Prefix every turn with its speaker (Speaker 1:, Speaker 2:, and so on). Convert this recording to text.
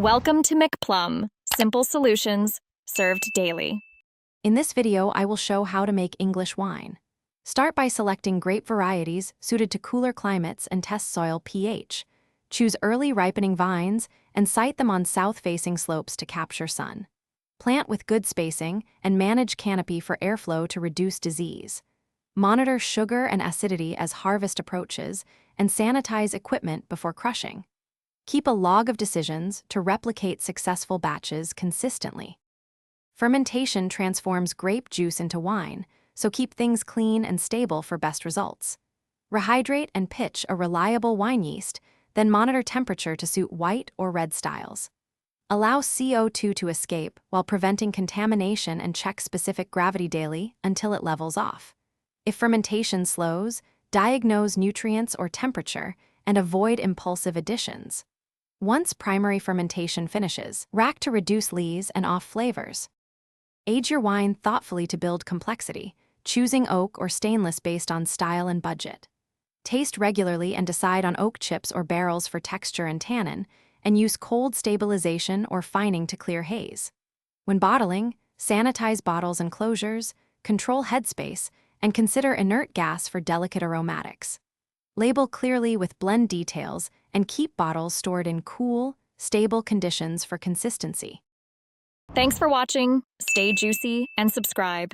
Speaker 1: Welcome to McPlum, simple solutions served daily.
Speaker 2: In this video, I will show how to make English wine. Start by selecting grape varieties suited to cooler climates and test soil pH. Choose early ripening vines and site them on south-facing slopes to capture sun. Plant with good spacing and manage canopy for airflow to reduce disease. Monitor sugar and acidity as harvest approaches and sanitize equipment before crushing. Keep a log of decisions to replicate successful batches consistently. Fermentation transforms grape juice into wine, so keep things clean and stable for best results. Rehydrate and pitch a reliable wine yeast, then monitor temperature to suit white or red styles. Allow CO2 to escape while preventing contamination and check specific gravity daily until it levels off. If fermentation slows, diagnose nutrients or temperature and avoid impulsive additions. Once primary fermentation finishes, rack to reduce lees and off flavors. Age your wine thoughtfully to build complexity, choosing oak or stainless based on style and budget. Taste regularly and decide on oak chips or barrels for texture and tannin, and use cold stabilization or fining to clear haze. When bottling, sanitize bottles and closures, control headspace, and consider inert gas for delicate aromatics. Label clearly with blend details and keep bottles stored in cool, stable conditions for consistency.
Speaker 1: Thanks for watching. Stay juicy and subscribe.